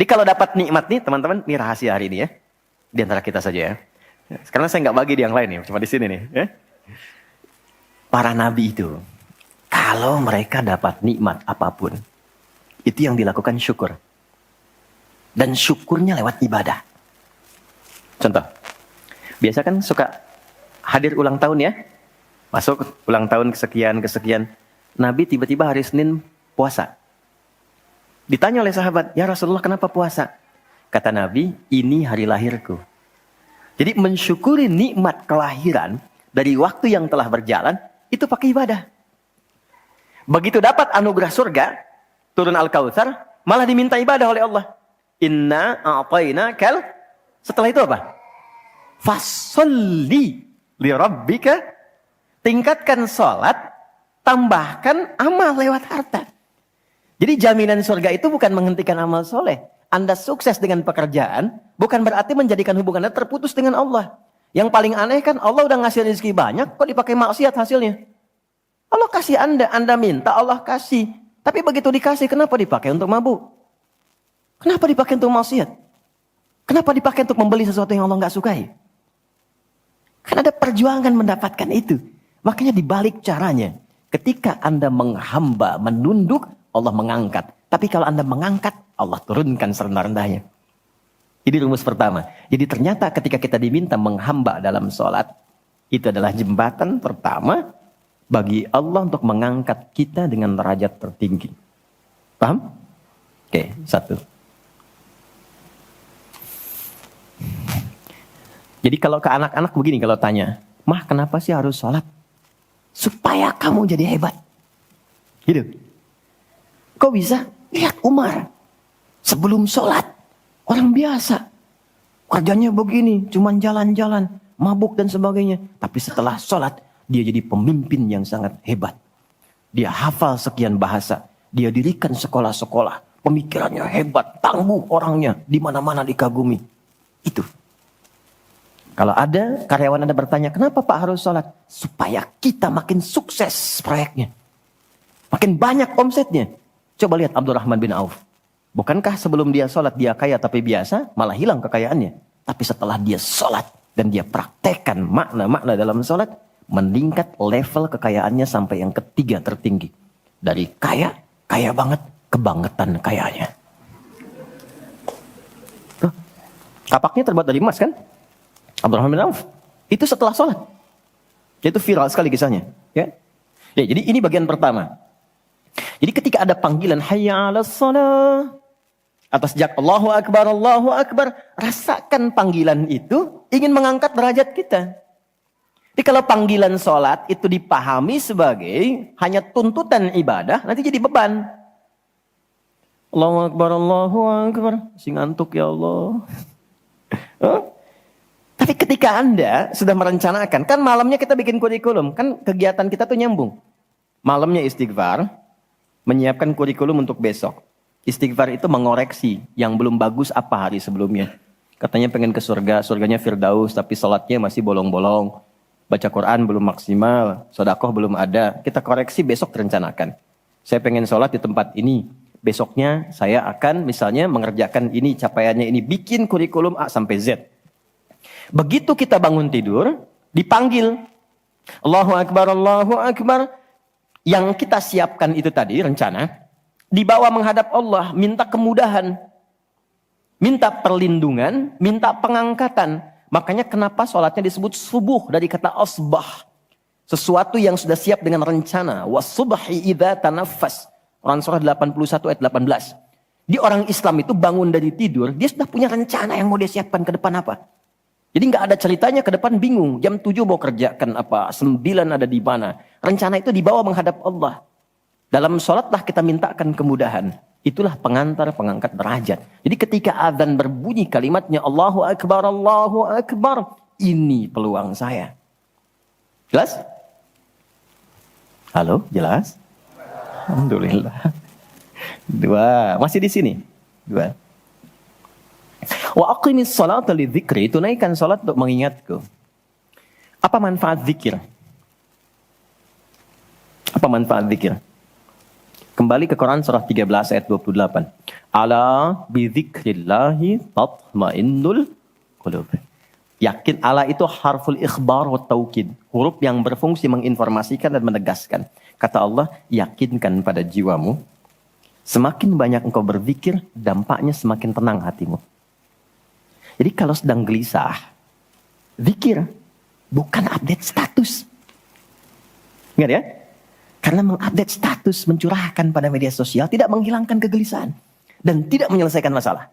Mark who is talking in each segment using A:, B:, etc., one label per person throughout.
A: kalau dapat nikmat nih teman-teman, ini rahasia hari ini ya. Di antara kita saja ya. Karena saya nggak bagi di yang lain nih, cuma di sini nih. Ya. Para nabi itu, kalau mereka dapat nikmat apapun, itu yang dilakukan syukur. Dan syukurnya lewat ibadah. Contoh, biasa kan suka hadir ulang tahun ya. Masuk ulang tahun kesekian. Nabi tiba-tiba hari Senin puasa. Ditanya oleh sahabat, ya Rasulullah kenapa puasa? Kata Nabi, ini hari lahirku. Jadi mensyukuri nikmat kelahiran dari waktu yang telah berjalan, itu pakai ibadah. Begitu dapat anugerah surga, turun Al-Kautsar, malah diminta ibadah oleh Allah. Inna a'tainakal. Setelah itu apa? Fasholli li rabbika. Tingkatkan sholat, tambahkan amal lewat harta. Jadi jaminan surga itu bukan menghentikan amal soleh. Anda sukses dengan pekerjaan, bukan berarti menjadikan hubungan Anda terputus dengan Allah. Yang paling aneh kan Allah udah ngasih rezeki banyak, kok dipakai maksiat hasilnya? Allah kasih Anda minta, Allah kasih. Tapi begitu dikasih, kenapa dipakai untuk mabuk? Kenapa dipakai untuk maksiat? Kenapa dipakai untuk membeli sesuatu yang Allah nggak sukai? Kan ada perjuangan mendapatkan itu. Makanya dibalik caranya, ketika Anda menghamba, menunduk, Allah mengangkat. Tapi kalau Anda mengangkat, Allah turunkan serendah-rendahnya. Ini rumus pertama. Jadi ternyata ketika kita diminta menghamba dalam sholat, itu adalah jembatan pertama bagi Allah untuk mengangkat kita dengan derajat tertinggi. Paham? Oke, satu. Jadi kalau ke anak-anak begini kalau tanya, Mah kenapa sih harus sholat? Supaya kamu jadi hebat. Gitu. Kok bisa? Lihat Umar. Sebelum sholat, orang biasa. Kerjanya begini, cuman jalan-jalan, mabuk dan sebagainya. Tapi setelah sholat, dia jadi pemimpin yang sangat hebat. Dia hafal sekian bahasa. Dia dirikan sekolah-sekolah. Pemikirannya hebat, tangguh orangnya. Di mana-mana dikagumi. Itu. Kalau ada karyawan Anda bertanya, kenapa Pak harus sholat? Supaya kita makin sukses proyeknya. Makin banyak omsetnya. Coba lihat Abdurrahman bin Auf. Bukankah sebelum dia sholat dia kaya tapi biasa, malah hilang kekayaannya. Tapi setelah dia sholat dan dia praktekkan makna-makna dalam sholat, meningkat level kekayaannya sampai yang ketiga tertinggi. Dari kaya banget, kebangetan kayanya. Tuh, kapaknya terbuat dari emas kan? Abdurrahman bin Auf. Itu setelah sholat. Itu viral sekali kisahnya. Ya, jadi ini bagian pertama. Jadi ketika ada panggilan hayya 'alas shalah atas jak Allahu Akbar, rasakan panggilan itu ingin mengangkat derajat kita. Jadi kalau panggilan sholat itu dipahami sebagai hanya tuntutan ibadah, nanti jadi beban. Allahu Akbar, masih ngantuk ya Allah. Tapi ketika Anda sudah merencanakan, kan malamnya kita bikin kurikulum, kan kegiatan kita tuh nyambung. Malamnya istighfar, menyiapkan kurikulum untuk besok. Istighfar itu mengoreksi yang belum bagus apa hari sebelumnya. Katanya pengen ke surga, surganya Firdaus, tapi sholatnya masih bolong-bolong. Baca Quran belum maksimal, sedekah belum ada. Kita koreksi besok direncanakan. Saya pengen sholat di tempat ini. Besoknya saya akan misalnya mengerjakan ini, capaiannya ini. Bikin kurikulum A sampai Z. Begitu kita bangun tidur, dipanggil. Allahu Akbar, Allahu Akbar. Yang kita siapkan itu tadi, rencana. Dibawa menghadap Allah, minta kemudahan. Minta perlindungan, minta pengangkatan. Makanya kenapa sholatnya disebut subuh dari kata asbah. Sesuatu yang sudah siap dengan rencana. Wasubhi idza tanaffas. Quran surah 81 ayat 18. Di orang Islam itu bangun dari tidur, dia sudah punya rencana yang mau dia siapkan ke depan apa. Jadi nggak ada ceritanya ke depan bingung. Jam 7 mau kerjakan apa, 9 ada di mana. Rencana itu dibawa menghadap Allah. Dalam sholatlah kita mintakan kemudahan. Itulah pengantar, pengangkat derajat. Jadi ketika azan berbunyi kalimatnya Allahu Akbar, Allahu Akbar. Ini peluang saya. Jelas? Halo, jelas? Alhamdulillah. 2, masih di sini. 2. Wa aqimis salata lidzikri, tunaikan salat untuk mengingatku. Apa manfaat zikir? Apa manfaat zikir? Kembali ke Quran surah 13 ayat 28. Ala bidzikrillahi tatmainnul qulub. Yakin, ala itu harful ikhbar wa taukid. Huruf yang berfungsi menginformasikan dan menegaskan. Kata Allah, yakinkan pada jiwamu. Semakin banyak engkau berzikir, dampaknya semakin tenang hatimu. Jadi kalau sedang gelisah, zikir, bukan update status. Ingat ya? Karena mengupdate status, mencurahkan pada media sosial, tidak menghilangkan kegelisahan. Dan tidak menyelesaikan masalah.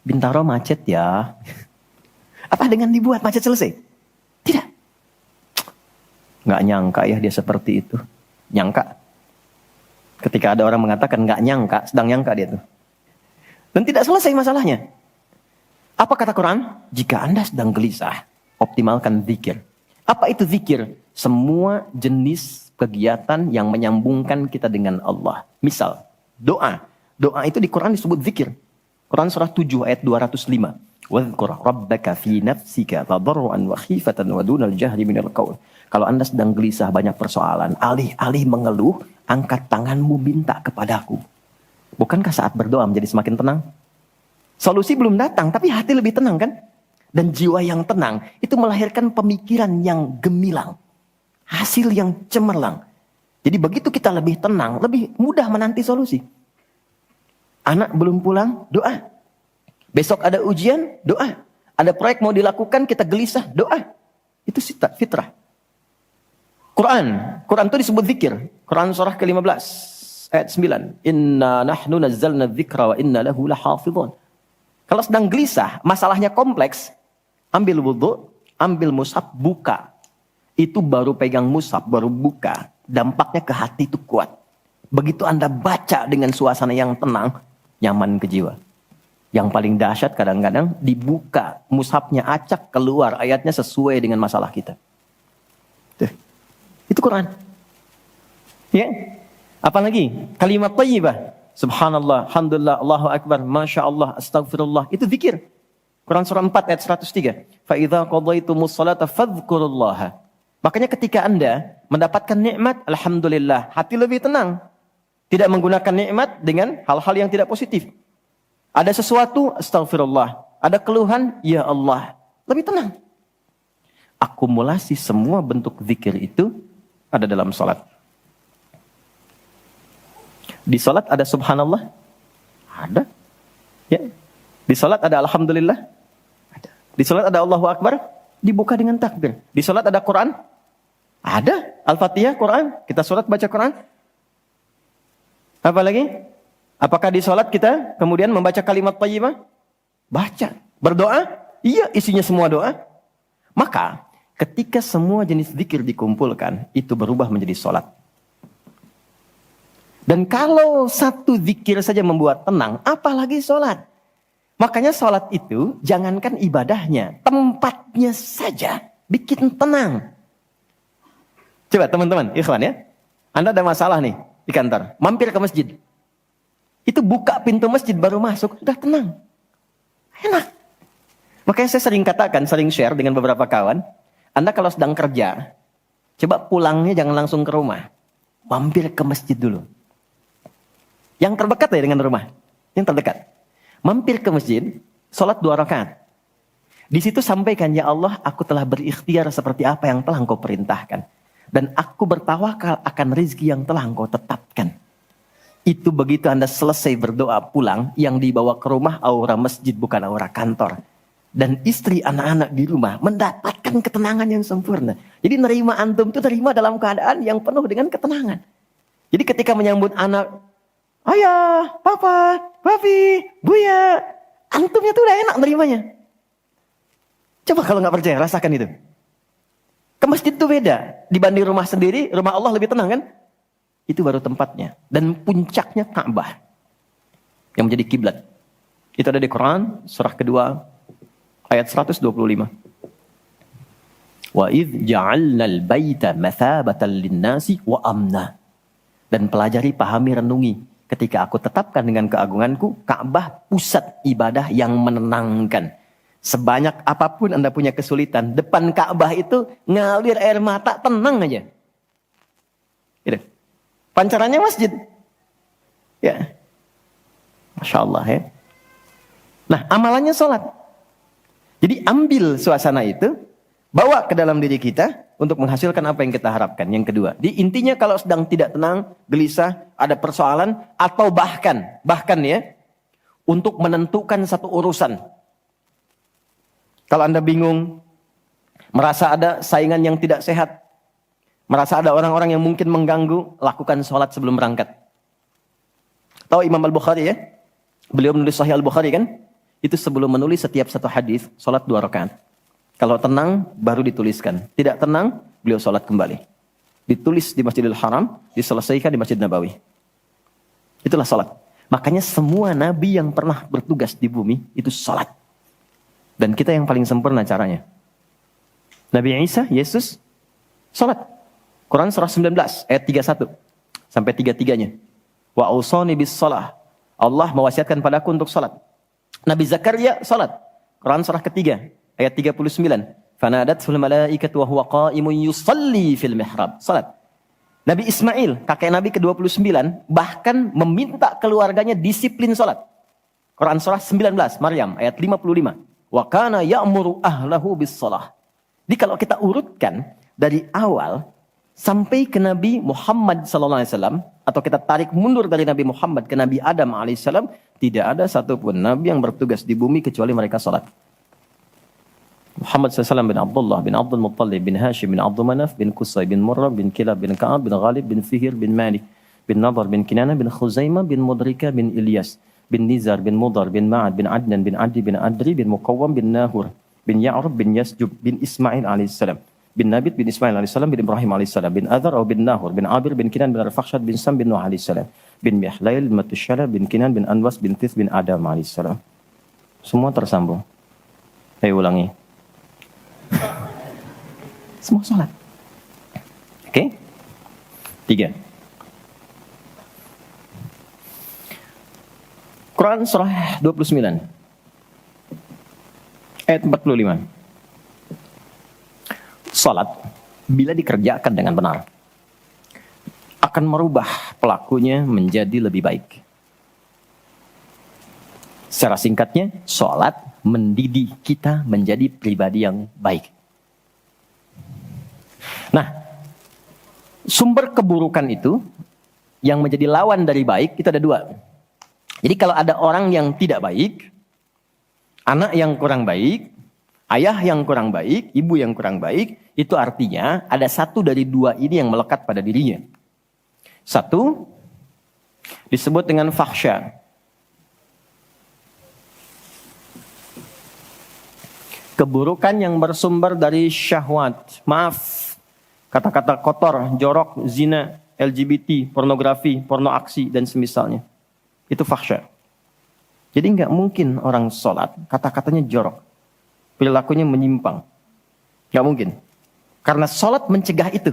A: Bintaro macet ya. Apa dengan dibuat macet selesai? Tidak. Nggak nyangka ya dia seperti itu. Nyangka. Ketika ada orang mengatakan nggak nyangka, sedang nyangka dia tuh. Dan tidak selesai masalahnya. Apa kata Quran? Jika Anda sedang gelisah, optimalkan zikir. Apa itu zikir? Semua jenis kegiatan yang menyambungkan kita dengan Allah. Misal, doa. Doa itu di Quran disebut zikir. Quran surah 7 ayat 205. وَذْكُرْ رَبَّكَ فِي نَفْسِكَ تَضَرُّعًا وَخِيفَةً وَدُونَ الْجَهْرِ مِنَ الْقَوْلِ. Kalau Anda sedang gelisah banyak persoalan, alih-alih mengeluh, angkat tanganmu minta kepadaku. Bukankah saat berdoa menjadi semakin tenang? Solusi belum datang, tapi hati lebih tenang kan? Dan jiwa yang tenang itu melahirkan pemikiran yang gemilang. Hasil yang cemerlang. Jadi begitu kita lebih tenang, lebih mudah menanti solusi. Anak belum pulang, doa. Besok ada ujian, doa. Ada proyek mau dilakukan, kita gelisah, doa. Itu fitrah. Quran itu disebut zikir. Quran surah ke-15 ayat 9. Inna nahnu nazzalna dzikra wa inna lahu lahafidhun. Kalau sedang gelisah, masalahnya kompleks, ambil wudhu, ambil mushaf, buka. Itu baru pegang mushaf, baru buka. Dampaknya ke hati itu kuat. Begitu Anda baca dengan suasana yang tenang, nyaman ke jiwa. Yang paling dahsyat kadang-kadang dibuka, mushafnya acak, keluar ayatnya sesuai dengan masalah kita. Tuh. Itu Quran. Ya. Apalagi kalimat thayyibah. Subhanallah, alhamdulillah, Allahu akbar, masya Allah, astagfirullah. Itu zikir. Quran surah 4 ayat 103. Fa idza qadaytumus salata fadhkurullaha. Makanya ketika Anda mendapatkan nikmat, alhamdulillah, hati lebih tenang. Tidak menggunakan nikmat dengan hal-hal yang tidak positif. Ada sesuatu, astagfirullah. Ada keluhan, ya Allah. Lebih tenang. Akumulasi semua bentuk zikir itu ada dalam salat. Di salat ada subhanallah? Ada. Ya. Di salat ada alhamdulillah? Ada. Di salat ada Allahu Akbar? Dibuka dengan takbir. Di salat ada Quran? Ada. Al-Fatihah, Quran. Kita salat baca Quran. Apa lagi? Apakah di salat kita kemudian membaca kalimat thayyibah? Baca. Berdoa? Iya, isinya semua doa. Maka ketika semua jenis zikir dikumpulkan, itu berubah menjadi salat. Dan kalau satu zikir saja membuat tenang, apalagi salat. Makanya salat itu jangankan ibadahnya, tempatnya saja bikin tenang. Coba teman-teman, ikhwan ya. Anda ada masalah nih di kantor, mampir ke masjid. Itu buka pintu masjid baru masuk, sudah tenang. Enak. Makanya saya sering katakan, sering share dengan beberapa kawan. Anda kalau sedang kerja, coba pulangnya jangan langsung ke rumah. Mampir ke masjid dulu. Yang terdekat ya dengan rumah. Yang terdekat. Mampir ke masjid, sholat 2 rakaat. Di situ sampaikan, ya Allah, aku telah berikhtiar seperti apa yang telah Engkau perintahkan. Dan aku bertawakal akan rizki yang telah Engkau tetapkan. Itu begitu Anda selesai berdoa pulang, yang dibawa ke rumah aura masjid bukan aura kantor. Dan istri anak-anak di rumah mendapatkan ketenangan yang sempurna. Jadi nerima antum itu nerima dalam keadaan yang penuh dengan ketenangan. Jadi ketika menyambut anak, ayah, papa, papi, buya, antumnya tuh udah enak nerimanya. Coba kalau nggak percaya, rasakan itu. Ke masjid itu beda. Dibanding rumah sendiri, rumah Allah lebih tenang kan? Itu baru tempatnya. Dan puncaknya Ka'bah. Yang menjadi kiblat. Itu ada di Quran, surah kedua, ayat 125. Wa idh ja'alnal baita mathabatan linnasi wa amna. Dan pelajari, pahami, renungi. Ketika aku tetapkan dengan keagunganku, Ka'bah pusat ibadah yang menenangkan. Sebanyak apapun Anda punya kesulitan, depan Ka'bah itu ngalir air mata, tenang aja. Gitu. Pancarannya masjid. Ya. Masya Allah ya. Nah, amalannya sholat. Jadi ambil suasana itu, bawa ke dalam diri kita untuk menghasilkan apa yang kita harapkan. Yang kedua, intinya kalau sedang tidak tenang, gelisah, ada persoalan, atau bahkan ya, untuk menentukan satu urusan. Kalau Anda bingung, merasa ada saingan yang tidak sehat, merasa ada orang-orang yang mungkin mengganggu, lakukan sholat sebelum berangkat. Tahu Imam Al-Bukhari ya? Beliau menulis Sahih Al-Bukhari kan? Itu sebelum menulis setiap satu hadis, sholat 2 rakaat. Kalau tenang, baru dituliskan. Tidak tenang, beliau sholat kembali. Ditulis di Masjidil Haram, diselesaikan di Masjid Nabawi. Itulah sholat. Makanya semua nabi yang pernah bertugas di bumi, itu sholat. Dan kita yang paling sempurna caranya. Nabi Isa, Yesus, sholat. Quran surah 19, ayat 31. Sampai 33-nya. Wa awsani bis sholah. Allah mewasiatkan padaku untuk sholat. Nabi Zakaria salat. Quran surah ketiga ayat 39. Fanadatul malaikatu wa huwa qa'imun yusalli fil mihrab. Salat. Nabi Ismail, kakek Nabi ke-29, bahkan meminta keluarganya disiplin salat. Quran surah 19, Maryam ayat 55. Wa kana ya'muru ahlahu bis shalah. Jadi kalau kita urutkan dari awal sampai ke Nabi Muhammad SAW, atau kita tarik mundur dari Nabi Muhammad ke Nabi Adam AS, tidak ada satupun Nabi yang bertugas di bumi kecuali mereka salat. Muhammad SAW bin Abdullah bin Abdul Muttalib bin Hashim bin Abdul Manaf bin Qusay bin Murrah bin Kilab bin Ka'ab bin Ghalib bin Fihir bin Malik bin Nadar bin Kinana bin Khuzaimah bin Mudrika bin Ilyas bin Nizar bin Mudar bin Ma'ad bin Adnan bin Adi bin Adri bin Muqawwam bin Nahur bin Ya'rub bin Yasjub bin Ismail alaihissalam bin Nabit bin Ismail alaihissalam bin Ibrahim alaihissalam bin Adhar atau bin Nahur bin Abir bin Kinan bin Arfakhshad bin Sam bin Nuh alaihissalam bin Mihlail bin Matusyala bin Kinan bin Anwas bin Tith bin Adam alaihissalam. Semua tersambung. Ayo ulangi. Semua salat. Oke? 3. Quran surah 29 ayat 45. Salat bila dikerjakan dengan benar akan merubah pelakunya menjadi lebih baik. Secara singkatnya, salat mendidik kita menjadi pribadi yang baik. Nah, sumber keburukan itu yang menjadi lawan dari baik itu ada 2. Jadi kalau ada orang yang tidak baik, anak yang kurang baik, ayah yang kurang baik, ibu yang kurang baik, itu artinya ada satu dari 2 ini yang melekat pada dirinya. Satu disebut dengan fahsya. Keburukan yang bersumber dari syahwat. Maaf, kata-kata kotor, jorok, zina, LGBT, pornografi, porno aksi, dan semisalnya. Itu fahsya. Jadi nggak mungkin orang sholat, kata-katanya jorok. Perilakunya menyimpang. Nggak mungkin. Karena sholat mencegah itu.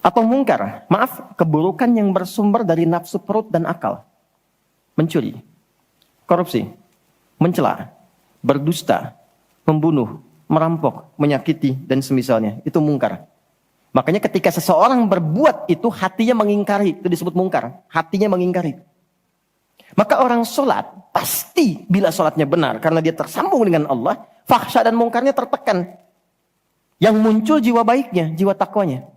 A: Atau mungkar, maaf, keburukan yang bersumber dari nafsu perut dan akal. Mencuri, korupsi, mencela, berdusta, membunuh, merampok, menyakiti, dan semisalnya. Itu mungkar. Makanya ketika seseorang berbuat itu, hatinya mengingkari. Itu disebut mungkar. Hatinya mengingkari. Maka orang sholat, pasti bila sholatnya benar, karena dia tersambung dengan Allah, fahsya dan mungkarnya tertekan. Yang muncul jiwa baiknya, jiwa takwanya.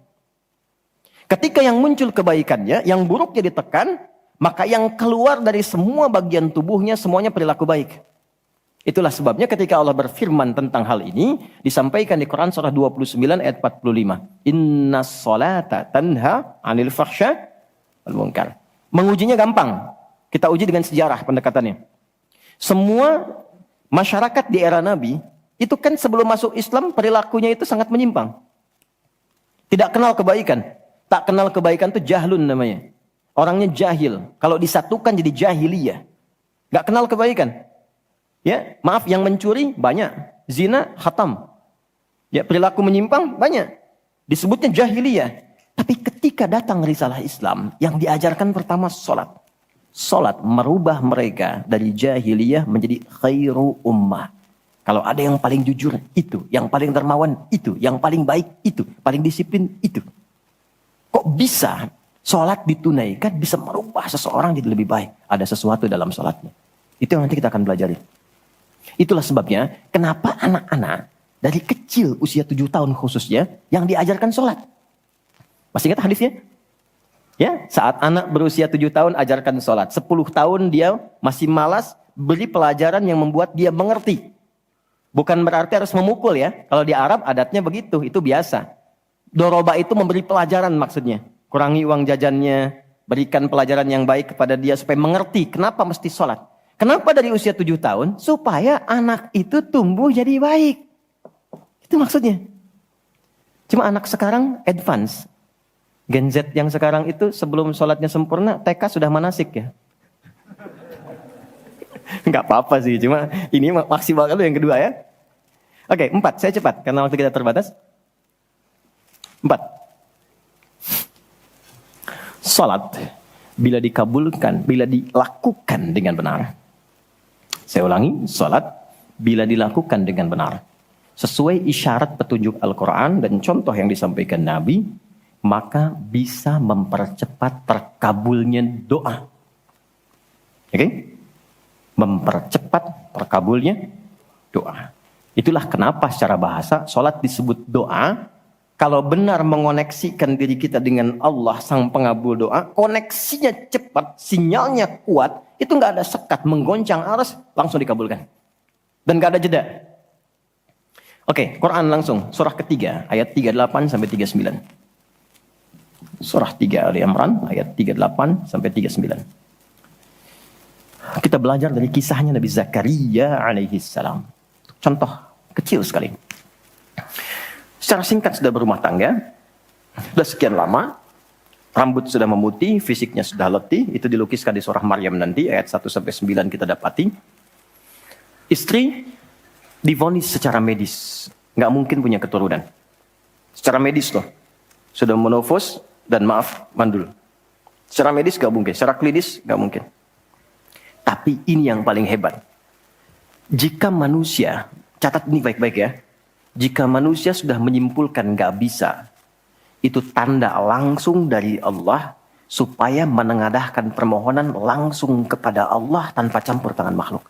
A: Ketika yang muncul kebaikannya, yang buruknya ditekan, maka yang keluar dari semua bagian tubuhnya, semuanya perilaku baik. Itulah sebabnya ketika Allah berfirman tentang hal ini, disampaikan di Quran surah 29 ayat 45. Inna sholata tanha anil fahsya wal munkar. Mengujinya gampang. Kita uji dengan sejarah pendekatannya. Semua masyarakat di era Nabi, itu kan sebelum masuk Islam, perilakunya itu sangat menyimpang. Tidak kenal kebaikan. Tak kenal kebaikan itu jahlun namanya. Orangnya jahil. Kalau disatukan jadi jahiliyah. Gak kenal kebaikan. Ya, maaf, yang mencuri banyak. Zina, khatam. Ya, perilaku menyimpang banyak. Disebutnya jahiliyah. Tapi ketika datang risalah Islam, yang diajarkan pertama sholat. Sholat merubah mereka dari jahiliyah menjadi khairu ummah. Kalau ada yang paling jujur, itu. Yang paling dermawan, itu. Yang paling baik, itu. Paling disiplin, itu. Kok bisa Sholat ditunaikan bisa merubah seseorang jadi lebih baik. Ada sesuatu dalam sholatnya. Itu yang nanti kita akan pelajari. Itulah sebabnya kenapa anak-anak dari kecil usia 7 tahun khususnya yang diajarkan sholat. Masih ingat hadisnya? Ya, saat anak berusia 7 tahun ajarkan sholat. 10 tahun dia masih malas, beri pelajaran yang membuat dia mengerti. Bukan berarti harus memukul ya. Kalau di Arab adatnya begitu, itu biasa. Doroba itu memberi pelajaran maksudnya. Kurangi uang jajannya, berikan pelajaran yang baik kepada dia supaya mengerti kenapa mesti sholat. Kenapa dari usia 7 tahun? Supaya anak itu tumbuh jadi baik. Itu maksudnya. Cuma anak sekarang advance. Gen Z yang sekarang itu sebelum sholatnya sempurna, TK sudah manasik ya. Enggak apa-apa sih, cuma ini maksimal kalau yang kedua ya. Oke, 4, saya cepat karena waktu kita terbatas. 4. Salat bila dikabulkan, bila dilakukan dengan benar. Saya ulangi, salat bila dilakukan dengan benar. Sesuai isyarat petunjuk Al-Quran dan contoh yang disampaikan Nabi, maka bisa mempercepat terkabulnya doa. Oke? Mempercepat terkabulnya doa. Itulah kenapa secara bahasa salat disebut doa. Kalau benar mengoneksikan diri kita dengan Allah sang pengabul doa, koneksinya cepat, sinyalnya kuat, itu nggak ada sekat, menggoncang arus, langsung dikabulkan. Dan nggak ada jeda. Oke, Quran langsung, surah ketiga, ayat 38 sampai 39. Surah 3 Ali Imran, ayat 38 sampai 39. Kita belajar dari kisahnya Nabi Zakaria alaihi salam. Contoh kecil sekali. Secara singkat sudah berumah tangga, sudah sekian lama, rambut sudah memutih, fisiknya sudah letih, itu dilukiskan di surah Maryam nanti, ayat 1-9 kita dapati. Istri divonis secara medis, nggak mungkin punya keturunan. Secara medis loh, sudah menofos dan maaf, mandul. Secara medis nggak mungkin, secara klinis nggak mungkin. Tapi ini yang paling hebat. Jika manusia, catat ini baik-baik ya, jika manusia sudah menyimpulkan gak bisa, itu tanda langsung dari Allah supaya menengadahkan permohonan langsung kepada Allah tanpa campur tangan makhluk.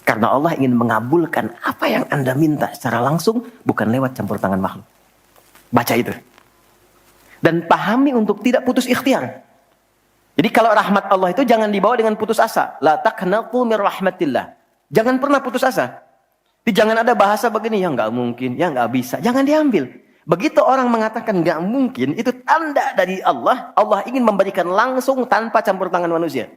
A: Karena Allah ingin mengabulkan apa yang Anda minta secara langsung, bukan lewat campur tangan makhluk. Baca itu. Dan pahami untuk tidak putus ikhtiar. Jadi kalau rahmat Allah itu jangan dibawa dengan putus asa. La taqnatu mir rahmatillah. Jangan pernah putus asa. Jangan ada bahasa begini, ya nggak mungkin, ya nggak bisa. Jangan diambil. Begitu orang mengatakan nggak mungkin, itu tanda dari Allah. Allah ingin memberikan langsung tanpa campur tangan manusia.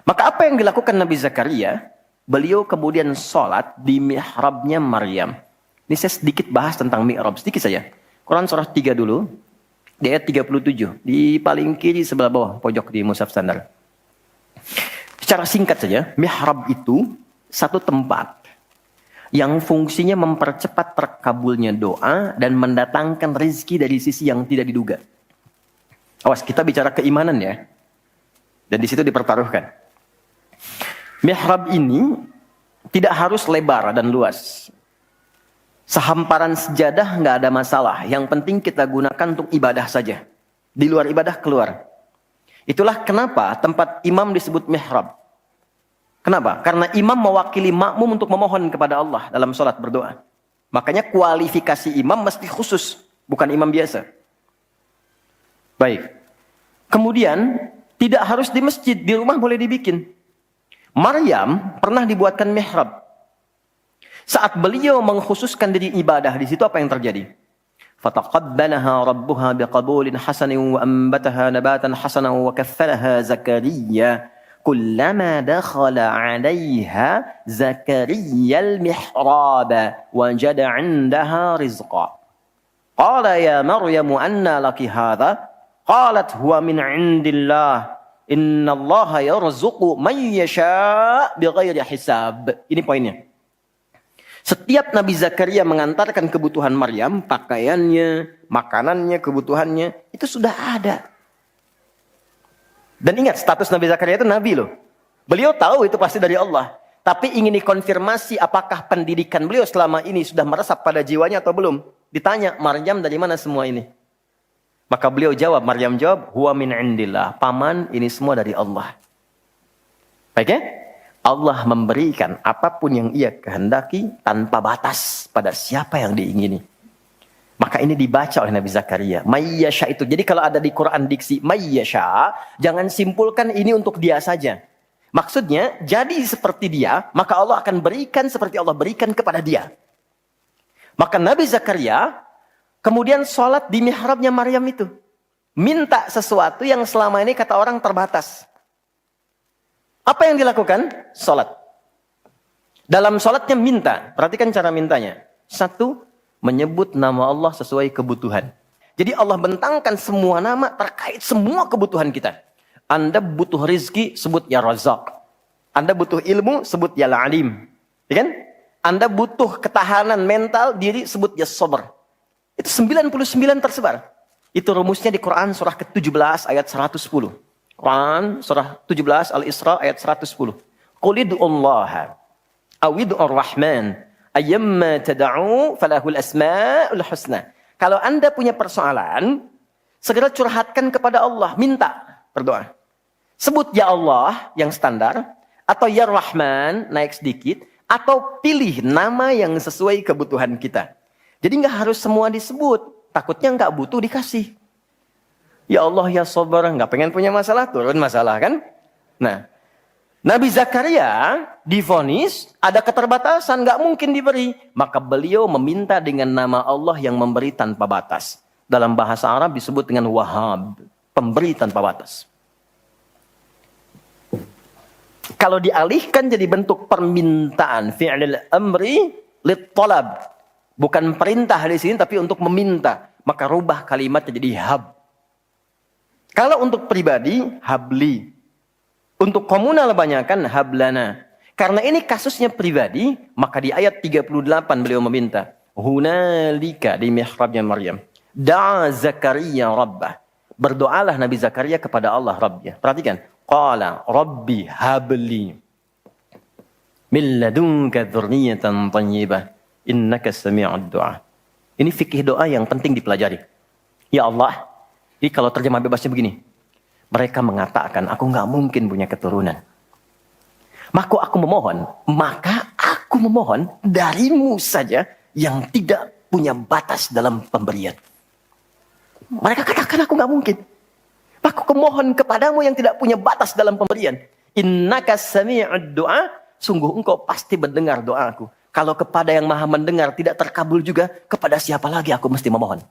A: Maka apa yang dilakukan Nabi Zakaria? Beliau kemudian sholat di mihrabnya Maryam. Ini saya sedikit bahas tentang mihrab, sedikit saja. Quran surah 3 dulu, di ayat 37. Di paling kiri sebelah bawah, pojok di mushaf standar. Secara singkat saja, mihrab itu satu tempat yang fungsinya mempercepat terkabulnya doa dan mendatangkan rezeki dari sisi yang tidak diduga. Awas, kita bicara keimanan ya. Dan di situ dipertaruhkan. Mihrab ini tidak harus lebar dan luas. Sehamparan sejadah nggak ada masalah. Yang penting kita gunakan untuk ibadah saja. Di luar ibadah keluar. Itulah kenapa tempat imam disebut mihrab. Kenapa? Karena imam mewakili makmum untuk memohon kepada Allah dalam sholat berdoa. Makanya kualifikasi imam mesti khusus, bukan imam biasa. Baik. Kemudian, tidak harus di masjid, di rumah boleh dibikin. Maryam pernah dibuatkan mihrab. Saat beliau mengkhususkan diri ibadah, di situ apa yang terjadi? Fataqabbalaha rabbuha biqabulin hasanin wa ambataha nabatan hasanan wa kaffalaha Zakaria. Kullama dakhala 'alayha Zakaria al-mihrab wajada 'indaha rizqa. Qala ya Maryam anna laki hadha? Qalat huwa min 'indillah. Innallaha yarzuqu man yasha' bighairi hisab. Ini poinnya. Setiap Nabi Zakaria mengantarkan kebutuhan Maryam, pakaiannya, makanannya, kebutuhannya, itu sudah ada. Dan ingat, status Nabi Zakaria itu Nabi loh. Beliau tahu itu pasti dari Allah. Tapi ingin dikonfirmasi apakah pendidikan beliau selama ini sudah meresap pada jiwanya atau belum. Ditanya, Maryam dari mana semua ini? Maka beliau jawab, Maryam jawab, huwa min indillah. Paman, ini semua dari Allah. Baik ya? Allah memberikan apapun yang ia kehendaki tanpa batas pada siapa yang diingini. Maka ini dibaca oleh Nabi Zakaria. Mayyasha itu. Jadi kalau ada di Quran diksi mayyasha, jangan simpulkan ini untuk dia saja. Maksudnya, jadi seperti dia, maka Allah akan berikan seperti Allah berikan kepada dia. Maka Nabi Zakaria kemudian sholat di mihrabnya Maryam itu. Minta sesuatu yang selama ini kata orang terbatas. Apa yang dilakukan? Sholat. Dalam sholatnya minta. Perhatikan cara mintanya. Satu, menyebut nama Allah sesuai kebutuhan. Jadi Allah bentangkan semua nama terkait semua kebutuhan kita. Anda butuh rizki, sebut ya Razak. Anda butuh ilmu, sebut ya Alim. Ya kan? Anda butuh ketahanan mental diri, sebut ya Sabar. Itu 99 tersebar. Itu rumusnya di Quran surah ke-17 ayat 110. Quran surah 17 Al-Isra ayat 110. Qul id'ullaha awid'ur rahman ayyamma tad'u falahul asma'ul husna. Kalau Anda punya persoalan, segera curhatkan kepada Allah, minta, berdoa. Sebut ya Allah yang standar atau ya Rahman naik sedikit atau pilih nama yang sesuai kebutuhan kita. Jadi nggak harus semua disebut. Takutnya nggak butuh dikasih. Ya Allah ya Sabar, nggak pengen punya masalah, turun masalah kan? Nah, Nabi Zakaria divonis ada keterbatasan, nggak mungkin diberi. Maka beliau meminta dengan nama Allah yang memberi tanpa batas. Dalam bahasa Arab disebut dengan Wahhab, pemberi tanpa batas. Kalau dialihkan jadi bentuk permintaan, fi'lil amri lit talab. Bukan perintah di sini, tapi untuk meminta. Maka rubah kalimatnya jadi hab. Kalau untuk pribadi, habli. Untuk komunal banyakan, hablana. Karena ini kasusnya pribadi, maka di ayat 38 beliau meminta. Hunalika di mihrabnya Maryam. Da'a Zakaria Rabbah. Berdoalah Nabi Zakaria kepada Allah Rabbnya. Perhatikan. Qala Rabbi habli. Min ladunka dzurriyyatan thayyibah. Innaka sami'ud du'a. Ini fikih doa yang penting dipelajari. Ya Allah, ini kalau terjemah bebasnya begini. Mereka mengatakan, aku nggak mungkin punya keturunan. Maka aku memohon darimu saja yang tidak punya batas dalam pemberian. Mereka katakan aku nggak mungkin. Aku memohon kepadamu yang tidak punya batas dalam pemberian. Innaka sami'ud du'a. Sungguh engkau pasti mendengar doaku. Kalau kepada yang maha mendengar tidak terkabul juga, kepada siapa lagi aku mesti memohon?